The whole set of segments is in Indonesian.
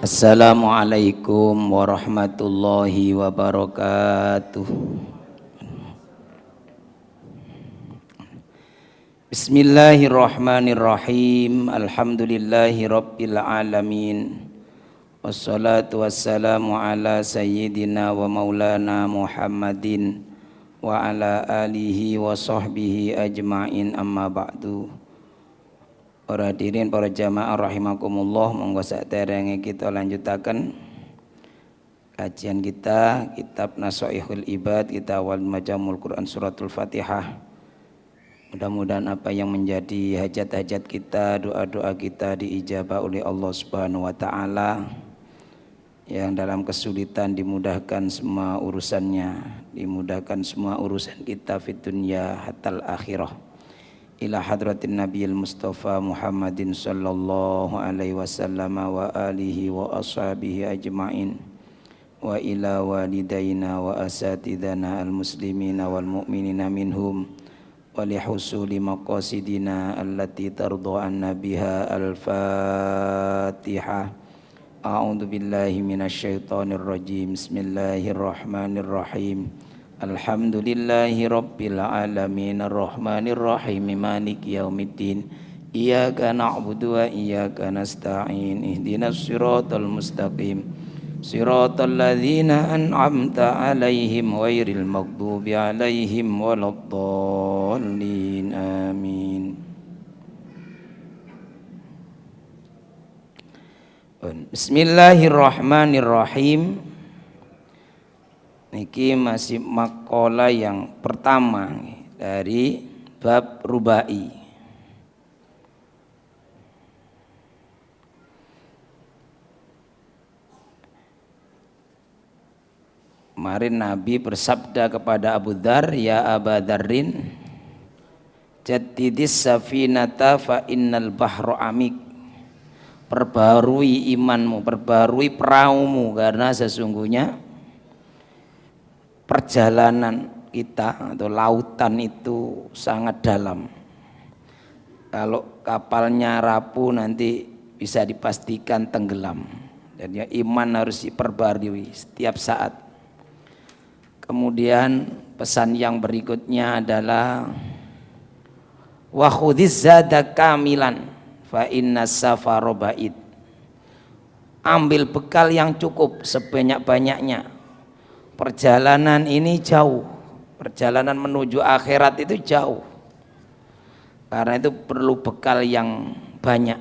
Assalamualaikum warahmatullahi wabarakatuh. Bismillahirrahmanirrahim. Alhamdulillahi rabbil alamin. Wassalatu wassalamu ala sayyidina wa maulana Muhammadin wa ala alihi wa sahbihi ajma'in, amma ba'du. Para hadirin, para jamaah rahimakumullah, monggo saderenge kita lanjutaken kajian kita kitab Nasaihul Ibad, kita awal Majamul Quran suratul Fatihah. Mudah-mudahan apa yang menjadi hajat-hajat kita, doa-doa kita diijabah oleh Allah Subhanahu wa taala. Yang dalam kesulitan dimudahkan semua urusannya, dimudahkan semua urusan kita fid dunya hatal akhirah. Ila hadratin Nabiyil Mustafa Muhammadin sallallahu alaihi wasallam wa alihi wa ashabihi ajma'in, wa ila walidayna wa asatidana al-muslimina wal mu'minina minhum, wa lihusuli maqasidina allati tardu anna biha. Al-Fatihah. A'udzu billahi minasyaitonir rajim. Bismillahirrahmanirrahim. Alhamdulillahi rabbil alamin, arrahmanir rahim, maliki yaumiddin. Iyyaka na'budu wa iyyaka nasta'in. Ihdinas siratal mustaqim, siratal ladzina an'amta 'alaihim ghairil maghdubi 'alaihim waladdallin. Amin. Bismillahirrahmanirrahim. Niki masih makalah yang pertama dari bab rubai. Kemarin Nabi bersabda kepada Abu Dzar, ya Aba Dzarrin, jaddidis safinata fa innal bahra amik. Perbarui imanmu, perbarui perahumu, karena sesungguhnya perjalanan kita atau lautan itu sangat dalam. Kalau kapalnya rapuh nanti bisa dipastikan tenggelam. Jadi iman harus diperbarui setiap saat. Kemudian pesan yang berikutnya adalah wa khudhiz zada kamilan fa inna safara ba'id. Ambil bekal yang cukup sebanyak-banyaknya. Perjalanan ini jauh, perjalanan menuju akhirat itu jauh, karena itu perlu bekal yang banyak.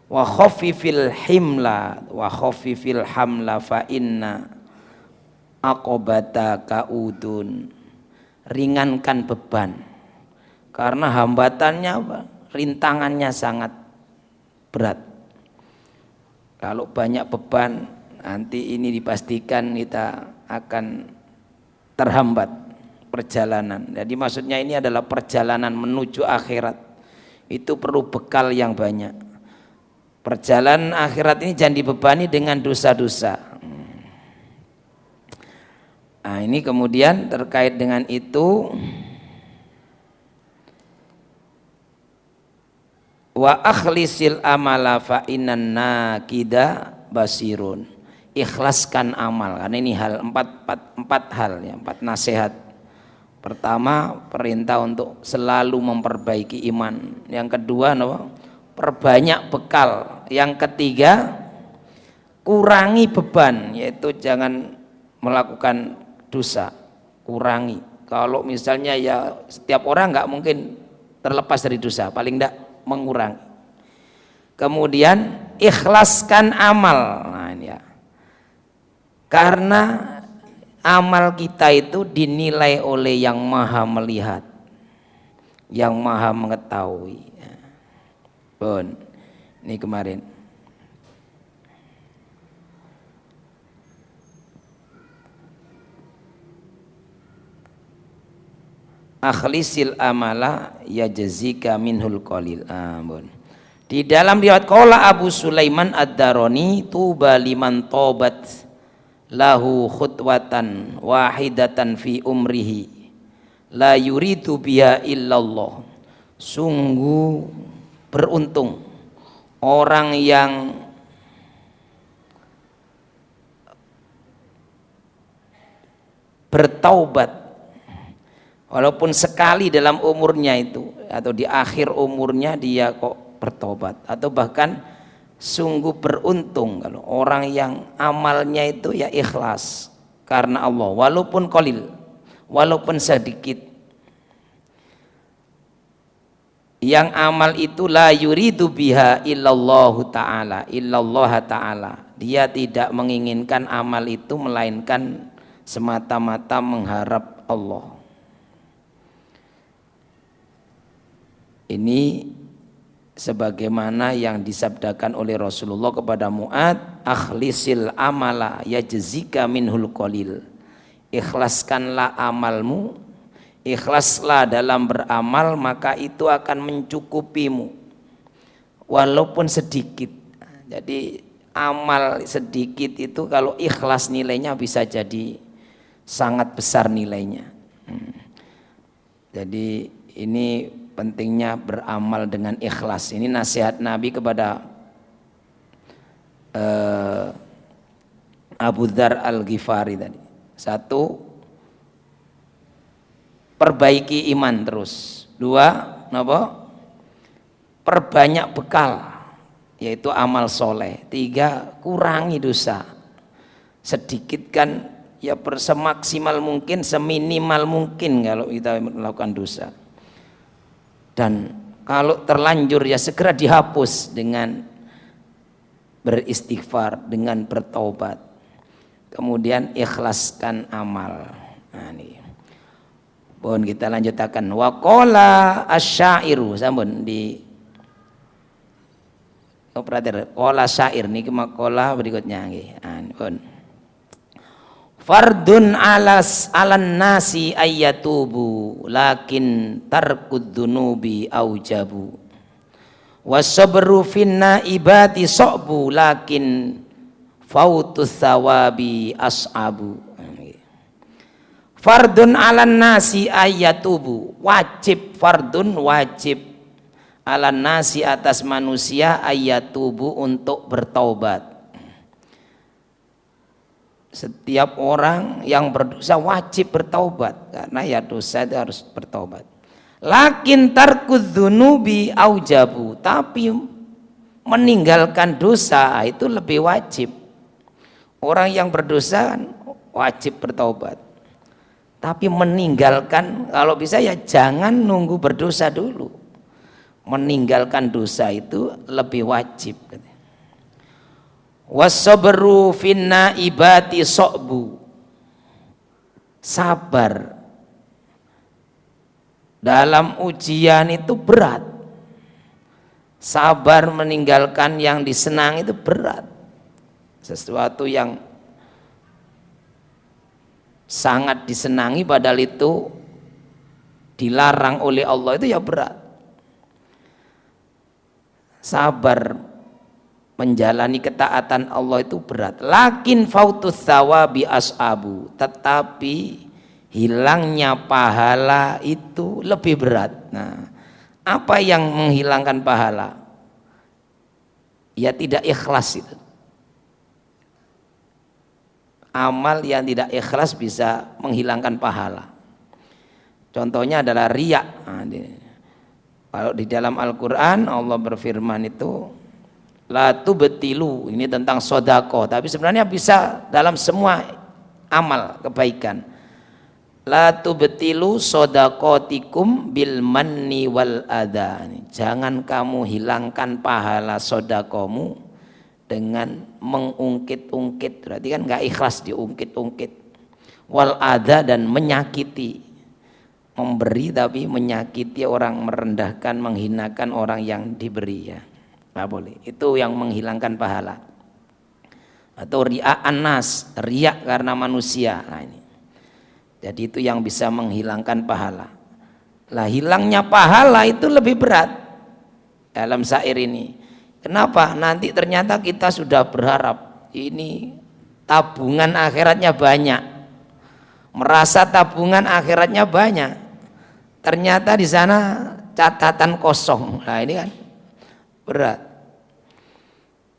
Wa khaffifil himla wa khaffifil hamla fa inna aqobata kaudun. Ringankan beban, karena hambatannya apa? Rintangannya sangat berat. Kalau banyak beban, nanti ini dipastikan kita akan terhambat perjalanan. Jadi maksudnya ini adalah perjalanan menuju akhirat. Itu perlu bekal yang banyak. Perjalanan akhirat ini jangan dibebani dengan dosa-dosa. Nah, ini kemudian terkait dengan itu, wa akhlisil amala fa innan nakida basirun. Ikhlaskan amal, karena ini hal empat hal ya, 4 nasihat. Pertama, perintah untuk selalu memperbaiki iman. Yang kedua, perbanyak bekal. Yang ketiga, kurangi beban, yaitu jangan melakukan dosa, kurangi. Kalau misalnya ya setiap orang nggak mungkin terlepas dari dosa, paling enggak mengurangi. Kemudian ikhlaskan amal. Nah ini ya. Karena amal kita itu dinilai oleh yang maha melihat, yang maha mengetahui. Bon, ini kemarin. Akhlisil amala yajzika minhul qalil. Bon. Di dalam riwayat qala Abu Sulaiman Ad-Darani, tuba liman tobat lahu khutwatan wahidatan fi umrihi la yuridu biha illallah. Sungguh beruntung orang yang bertaubat, walaupun sekali dalam umurnya itu atau di akhir umurnya dia kok bertobat, atau bahkan sungguh beruntung kalau orang yang amalnya itu ya ikhlas karena Allah, walaupun qalil, walaupun sedikit. Yang amal itu la yuridu biha illallahu ta'ala, illallah ta'ala. Dia tidak menginginkan amal itu melainkan semata-mata mengharap Allah. Ini sebagaimana yang disabdakan oleh Rasulullah kepada Mu'ad, akhlisil amala yajzika minhul qalil. Ikhlaskanlah amalmu, ikhlaslah dalam beramal, maka itu akan mencukupimu walaupun sedikit. Jadi amal sedikit itu kalau ikhlas nilainya bisa jadi sangat besar nilainya. Jadi ini pentingnya beramal dengan ikhlas. Ini nasihat Nabi kepada Abu Dzar Al-Ghifari tadi. Satu, perbaiki iman terus. Dua, perbanyak bekal, yaitu amal soleh. Tiga, kurangi dosa. Sedikitkan ya semaksimal mungkin, seminimal mungkin kalau kita melakukan dosa. Dan kalau terlanjur ya segera dihapus dengan beristighfar, dengan bertaubat. Kemudian ikhlaskan amal. Nah, ini. Bon, kita lanjutkan. Wa qala asy-syairu, sampun di operator qala syair niki maqala berikutnya nggih. Bon. Fardun alan nasi ayyatubu lakin tarkud dzunubi aujabu. Wasabru finna ibati so'bu lakin fautus sawabi as'abu. Fardun alan nasi ayyatubu, wajib, fardun wajib, alan nasi atas manusia ayyatubu untuk bertaubat. Setiap orang yang berdosa wajib bertaubat, karena ya dosa itu harus bertaubat. Lakin tarkud dzunubi aujabu, tapi meninggalkan dosa itu lebih wajib. Orang yang berdosa kan wajib bertaubat, tapi meninggalkan, kalau bisa ya jangan nunggu berdosa dulu. Meninggalkan dosa itu lebih wajib. Wasabru finna ibati so'bu, sabar dalam ujian itu berat. Sabar meninggalkan yang disenang itu berat. Sesuatu yang sangat disenangi padahal itu dilarang oleh Allah itu ya berat. Sabar menjalani ketaatan Allah itu berat. Lakin fautus tsawabi as'abu, tetapi hilangnya pahala itu lebih berat. Nah, apa yang menghilangkan pahala? Ya tidak ikhlas itu. Amal yang tidak ikhlas bisa menghilangkan pahala. Contohnya adalah riya. Kalau di dalam Al-Quran Allah berfirman itu la tubtilu, ini tentang sodako, tapi sebenarnya bisa dalam semua amal kebaikan. La tubtilu sodakotikum bil manni wal adha, jangan kamu hilangkan pahala sodakomu dengan mengungkit-ungkit, berarti kan nggak ikhlas diungkit-ungkit. Wal adha, dan menyakiti, memberi tapi menyakiti orang, merendahkan, menghinakan orang yang diberi, ya nggak boleh. Itu yang menghilangkan pahala. Atau ria'an nas, riak karena manusia. Nah ini, jadi itu yang bisa menghilangkan pahala. Lah hilangnya pahala itu lebih berat dalam syair ini. Kenapa? Nanti ternyata kita sudah berharap ini tabungan akhiratnya banyak, merasa tabungan akhiratnya banyak, ternyata di sana catatan kosong. Nah ini kan berat.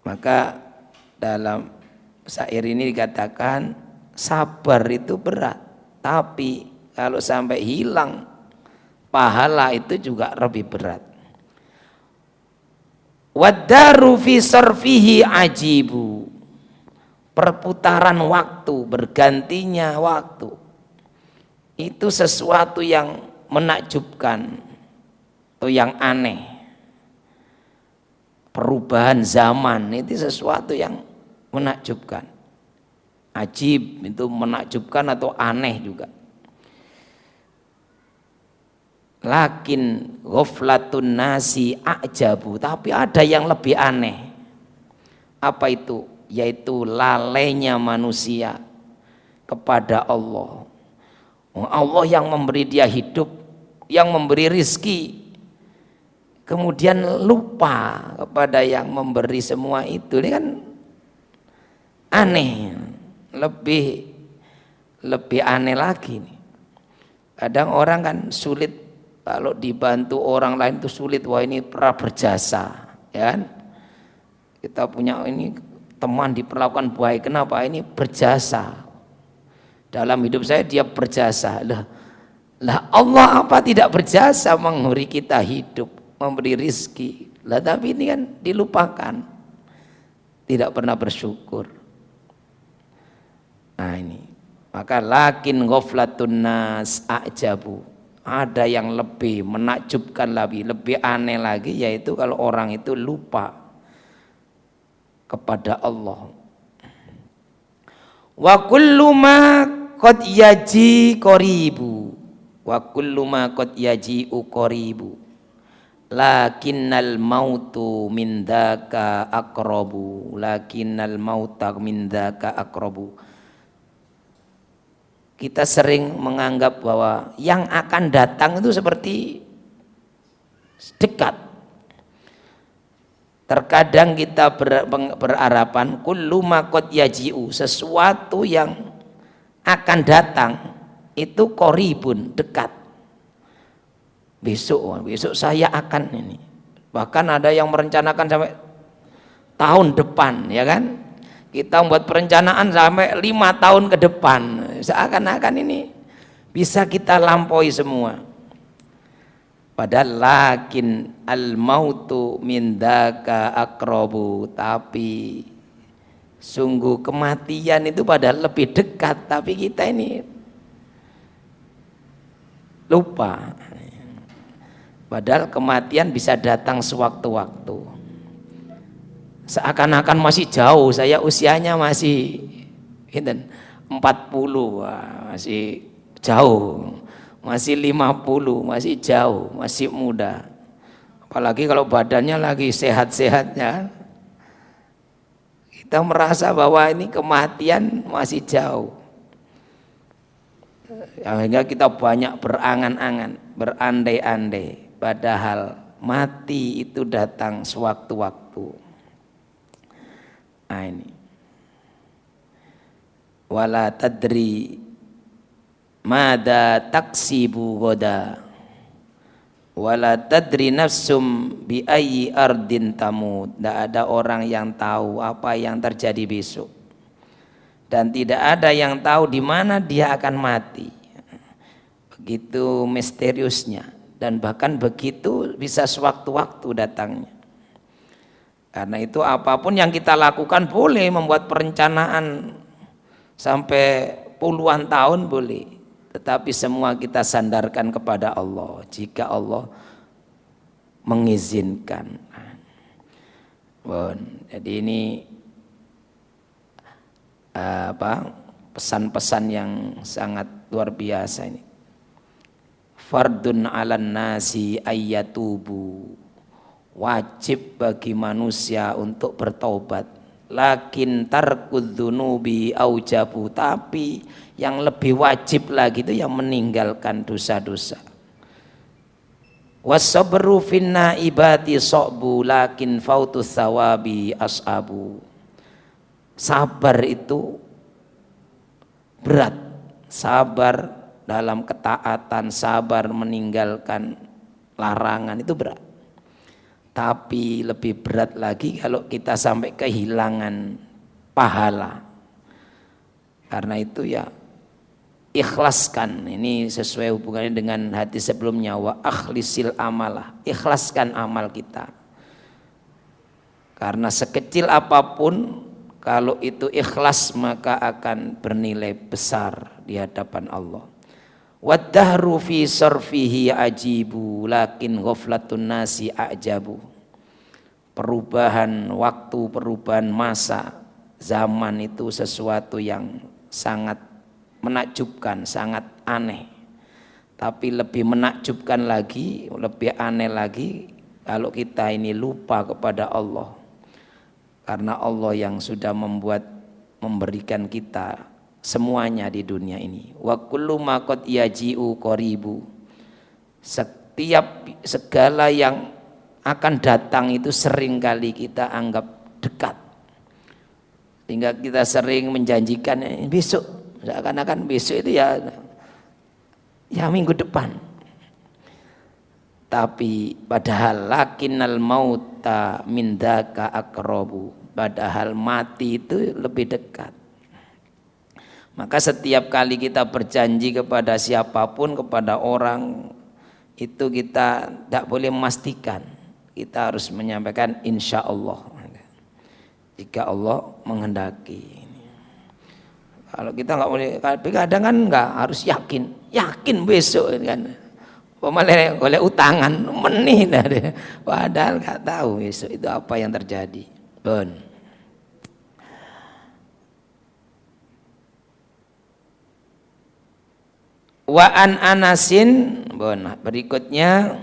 Maka dalam syair ini dikatakan sabar itu berat. Tapi kalau sampai hilang pahala itu juga lebih berat. Wadaru fi sarfihi ajibu. Perputaran waktu, bergantinya waktu, itu sesuatu yang menakjubkan atau yang aneh. Perubahan zaman itu sesuatu yang menakjubkan. Ajib itu menakjubkan atau aneh juga. Lakin ghaflatun nasi ajabu, tapi ada yang lebih aneh. Apa itu? Yaitu lalainya manusia kepada Allah. Allah yang memberi dia hidup, yang memberi rizki, kemudian lupa kepada yang memberi semua itu. Ini kan aneh, lebih aneh lagi nih. Kadang orang kan sulit kalau dibantu orang lain itu sulit. Wah, ini pernah berjasa, ya kan? Kita punya ini teman diperlakukan baik, kenapa? Ini berjasa dalam hidup saya, dia berjasa. Lah Allah apa tidak berjasa memberi kita hidup, memberi rizki? Lah tapi ini kan dilupakan, tidak pernah bersyukur. Nah ini, maka lakin ghaflatun nas ajabu, ada yang lebih menakjubkan lagi, lebih aneh lagi, yaitu kalau orang itu lupa kepada Allah. Wa kullu ma qad yaji qaribu, wa kullu ma qad yaji'u qaribu, lakinnal mautu min dzaka aqrabu, lakinnal mauta min dzaka aqrabu. Kita sering menganggap bahwa yang akan datang itu seperti dekat. Terkadang kita berharapan kullu ma qad yaji'u, sesuatu yang akan datang itu qoribun, dekat. Besok saya akan ini. Bahkan ada yang merencanakan sampai tahun depan, ya kan? Kita membuat perencanaan sampai 5 tahun ke depan. Seakan-akan ini bisa kita lampaui semua. Padahal lakin al mautu min dzaka aqrabu, tapi sungguh kematian itu padahal lebih dekat, tapi kita ini lupa. Padahal kematian bisa datang sewaktu-waktu. Seakan-akan masih jauh, saya usianya masih 40, masih jauh. Masih 50, masih jauh, masih muda. Apalagi kalau badannya lagi sehat-sehatnya, kita merasa bahwa ini kematian masih jauh. Sehingga kita banyak berangan-angan, berandai-andai, padahal mati itu datang sewaktu-waktu. Nah ini, wala tadri mada taksibu goda wala tadri nafsum bi ayyi ardin tamut. Tidak ada orang yang tahu apa yang terjadi besok, dan tidak ada yang tahu di mana dia akan mati. Begitu misteriusnya, dan bahkan begitu bisa sewaktu-waktu datangnya. Karena itu apapun yang kita lakukan boleh, membuat perencanaan sampai puluhan tahun boleh, tetapi semua kita sandarkan kepada Allah jika Allah mengizinkan. Jadi ini pesan-pesan yang sangat luar biasa ini. Fardun 'alan nasi ayyatubu, wajib bagi manusia untuk bertaubat. Lakin tarkud dzunubi aujabu, tapi yang lebih wajib lagi itu yang meninggalkan dosa-dosa. Wasabru finna ibati so'bu, lakin fautus sawabi as'abu. Sabar itu berat, sabar dalam ketaatan, sabar meninggalkan larangan itu berat. Tapi lebih berat lagi kalau kita sampai kehilangan pahala. Karena itu ya ikhlaskan, ini sesuai hubungannya dengan hadis sebelumnya, wa akhlisil amalah, ikhlaskan amal kita. Karena sekecil apapun kalau itu ikhlas maka akan bernilai besar di hadapan Allah. Waddahru fi sarfihi ajibu lakin ghaflatun nasi ajabu. Perubahan waktu, perubahan masa, zaman itu sesuatu yang sangat menakjubkan, sangat aneh. Tapi lebih menakjubkan lagi, lebih aneh lagi kalau kita ini lupa kepada Allah. Karena Allah yang sudah memberikan kita semuanya di dunia ini. Wa kullu ma qad yaji'u qaribu. Setiap segala yang akan datang itu seringkali kita anggap dekat. Sehingga kita sering menjanjikan besok, seakan-akan besok itu ya minggu depan. Tapi padahal lakinnal mauta min dzaka aqrabu, padahal mati itu lebih dekat. Maka setiap kali kita berjanji kepada siapapun, kepada orang, itu kita tidak boleh memastikan, kita harus menyampaikan insya Allah, jika Allah menghendaki. Kalau kita nggak boleh, kadang kan nggak harus yakin besok kan. Pemalah oleh utangan menih deh. Padahal nggak tahu besok itu apa yang terjadi. Bon. Wa an Anasin, bon, berikutnya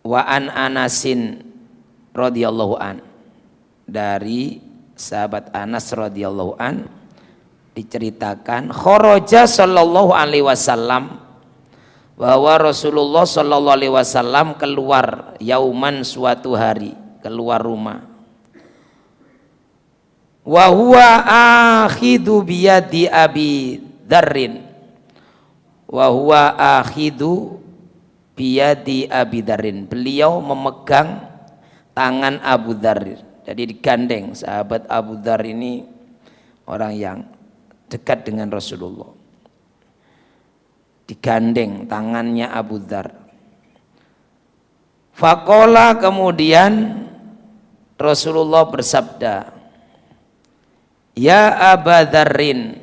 wa an Anasin radhiyallahu an, dari sahabat Anas radhiyallahu an diceritakan kharaja sallallahu alaihi wasallam, bahwa Rasulullah sallallahu alaihi wasallam keluar yauman, suatu hari keluar rumah, wa huwa akhidu biyadi Abi Dzarrin, wa huwa akhidu biyadi Abi Dzarrin, beliau memegang tangan Abu Dzar. Jadi digandeng. Sahabat Abu Dzar ini orang yang dekat dengan Rasulullah. Digandeng tangannya Abu Dzar. Faqala, kemudian Rasulullah bersabda, ya Aba Dzarrin,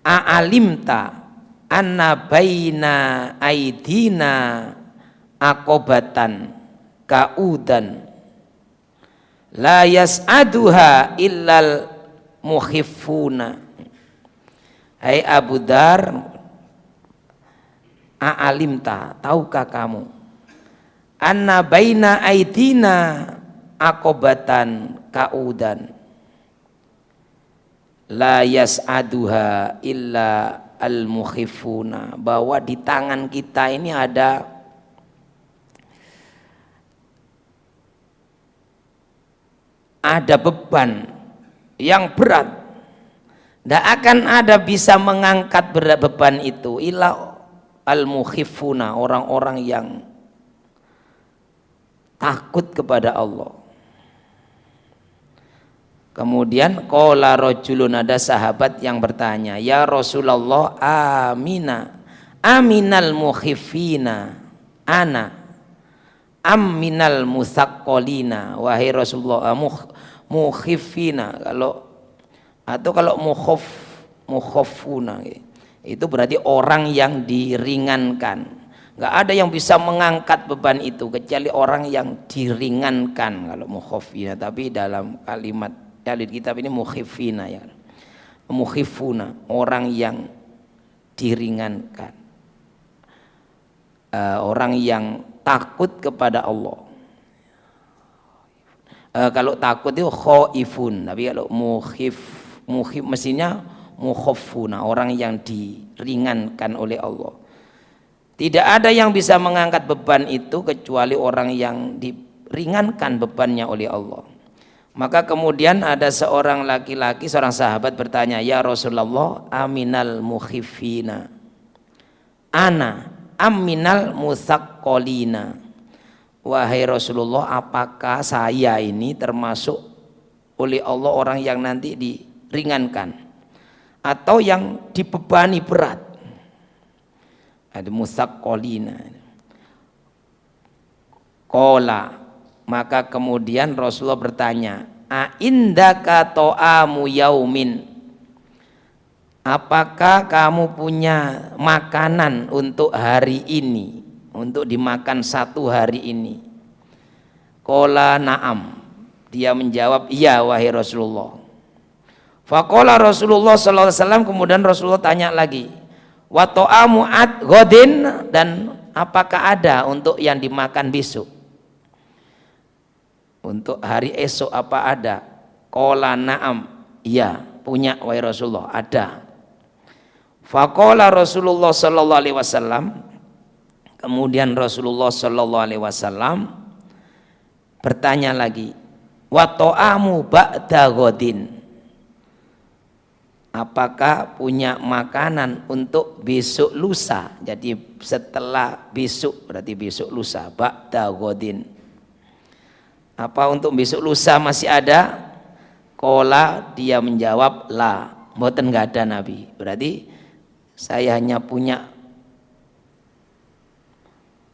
a'alimta anna baina aidina aqobatan ka'udan la yas'aduha illal mukhifuna. Hai Abu Dzar, a'alimta, tahukah kamu, anna baina aidina aqobatan ka'udan la yas'aduha illa al mukhifuna, bahwa di tangan kita ini ada beban yang berat, tidak akan ada bisa mengangkat berat beban itu illa al-mukhifuna, orang-orang yang takut kepada Allah. Kemudian qala rajulun, ada sahabat yang bertanya, ya Rasulullah, aminal mukhifina ana minal musaqqalina, wahai Rasulullah, mukhifina, kalau mukhafuna itu berarti orang yang diringankan. Nggak ada yang bisa mengangkat beban itu kecuali orang yang diringankan kalau mukhafina. Tapi dalam kalimat kitab ini mukhifina, ya, mukhifuna, orang yang diringankan, orang yang takut kepada Allah. Kalau takut itu khaifun, tapi kalau mukhif mestinya mukhafuna, orang yang diringankan oleh Allah. Tidak ada yang bisa mengangkat beban itu kecuali orang yang diringankan bebannya oleh Allah. Maka kemudian ada seorang laki-laki, seorang sahabat bertanya, ya Rasulullah, aminal mukhifina ana aminal musaqqalina, wahai Rasulullah, apakah saya ini termasuk oleh Allah orang yang nanti diringankan, atau yang dibebani berat. Ada musaqqalina. Qala, maka kemudian Rasulullah bertanya, a indaka ta'amu yaumin, apakah kamu punya makanan untuk hari ini, untuk dimakan satu hari ini? Qala na'am, dia menjawab, iya wahai Rasulullah. Faqala Rasulullah sallallahu alaihi wasallam, kemudian Rasulullah tanya lagi, wa ta'amu ad godin, dan apakah ada untuk yang dimakan besok? Untuk hari esok apa ada? Qala na'am, iya punya wahai Rasulullah, ada. Faqala Rasulullah sallallahu alaihi wasallam, kemudian Rasulullah sallallahu alaihi wasallam bertanya lagi, wa ta'amu ba'da godin, apakah punya makanan untuk besok lusa? Jadi setelah besok, berarti besok lusa, ba'da godin. Apa untuk besok lusa masih ada? Qala, dia menjawab, la, mboten enggak ada Nabi. Berarti saya hanya punya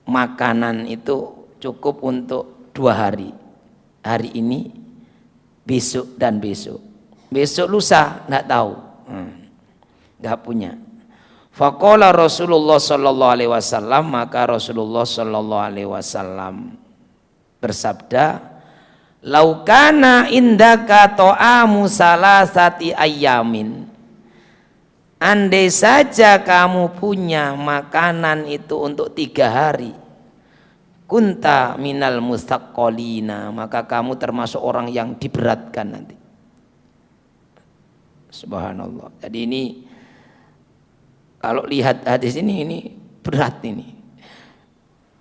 makanan itu cukup untuk 2 hari. Hari ini, besok dan besok. Besok lusa enggak tahu. Enggak punya. Faqala Rasulullah sallallahu alaihi wasallam, maka Rasulullah sallallahu alaihi wasallam bersabda, laukana indaka ta'amu salasati ayyamin, andai saja kamu punya makanan itu untuk 3 hari, kunta minal mustaqqalina, maka kamu termasuk orang yang diberatkan nanti. Subhanallah. Jadi ini kalau lihat hadis ini berat ini.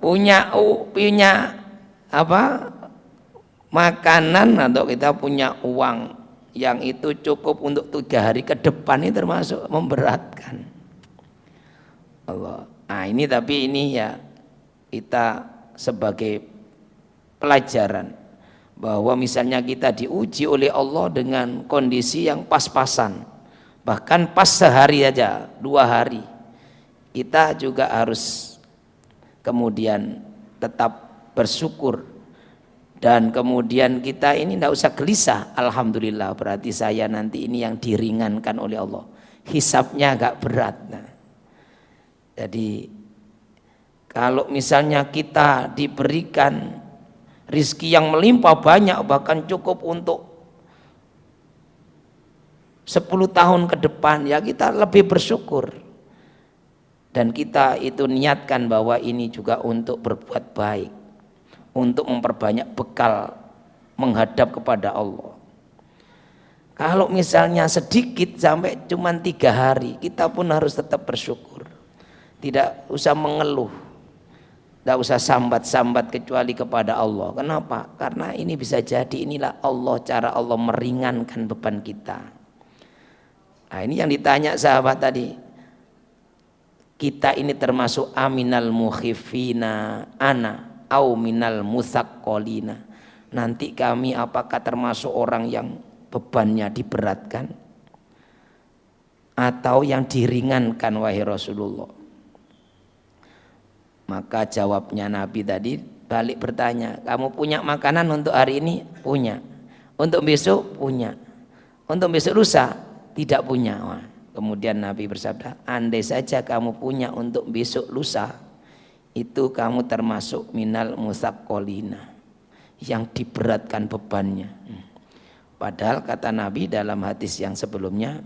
Punya apa? Makanan, atau kita punya uang yang itu cukup untuk 3 hari ke depan, ini termasuk memberatkan. Allah. Nah ini, tapi ini ya kita sebagai pelajaran bahwa misalnya kita diuji oleh Allah dengan kondisi yang pas-pasan, bahkan pas sehari aja, 2 hari, kita juga harus kemudian tetap bersyukur. Dan kemudian kita ini tidak usah gelisah, alhamdulillah, berarti saya nanti ini yang diringankan oleh Allah, hisabnya agak berat. Nah, jadi kalau misalnya kita diberikan rizki yang melimpah banyak, bahkan cukup untuk 10 tahun ke depan, ya kita lebih bersyukur. Dan kita itu niatkan bahwa ini juga untuk berbuat baik, untuk memperbanyak bekal menghadap kepada Allah. Kalau misalnya sedikit sampai cuma 3 hari, kita pun harus tetap bersyukur. Tidak usah mengeluh, tidak usah sambat-sambat kecuali kepada Allah. Kenapa? Karena ini bisa jadi inilah Allah, cara Allah meringankan beban kita. Nah ini yang ditanya sahabat tadi, kita ini termasuk aminal mukhifina ana au minal musaqqalina, nanti kami apakah termasuk orang yang bebannya diberatkan atau yang diringankan wahai Rasulullah? Maka jawabnya Nabi tadi balik bertanya, kamu punya makanan untuk hari ini? Punya. Untuk besok? Punya. Untuk besok lusa? Tidak punya. Wah, kemudian Nabi bersabda, andai saja kamu punya untuk besok lusa, itu kamu termasuk minal musaqqalina, yang diberatkan bebannya. Padahal kata Nabi dalam hadis yang sebelumnya,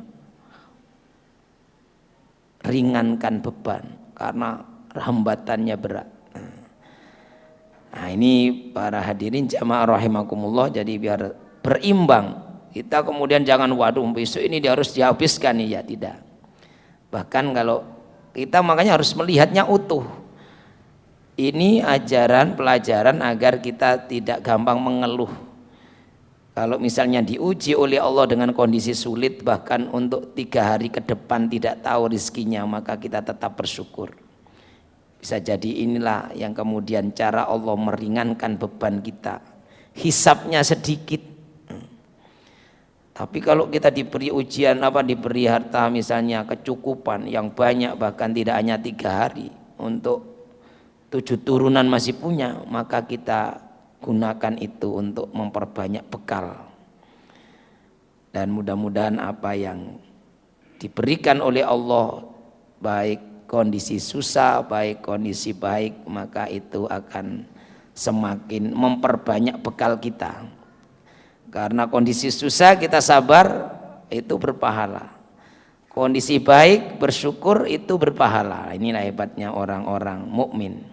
ringankan beban karena hambatannya berat. Nah ini para hadirin jamaah rahimakumullah, jadi biar berimbang. Kita kemudian jangan waduh besok ini dia harus dihabiskan nih, ya tidak. Bahkan kalau kita makanya harus melihatnya utuh. Ini ajaran pelajaran agar kita tidak gampang mengeluh. Kalau misalnya diuji oleh Allah dengan kondisi sulit, bahkan untuk 3 hari ke depan tidak tahu rizkinya, maka kita tetap bersyukur. Bisa jadi inilah yang kemudian cara Allah meringankan beban kita. Hisabnya sedikit, Tapi kalau kita diberi ujian diberi harta misalnya kecukupan yang banyak, bahkan tidak hanya 3 hari, untuk 7 turunan masih punya, maka kita gunakan itu untuk memperbanyak bekal. Dan mudah-mudahan apa yang diberikan oleh Allah, baik kondisi susah, baik kondisi baik, maka itu akan semakin memperbanyak bekal kita. Karena kondisi susah kita sabar, itu berpahala. Kondisi baik bersyukur, itu berpahala. Inilah hebatnya orang-orang mukmin.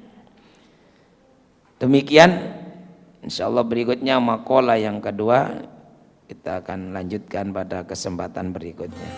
Demikian, insyaallah berikutnya maqalah yang kedua kita akan lanjutkan pada kesempatan berikutnya.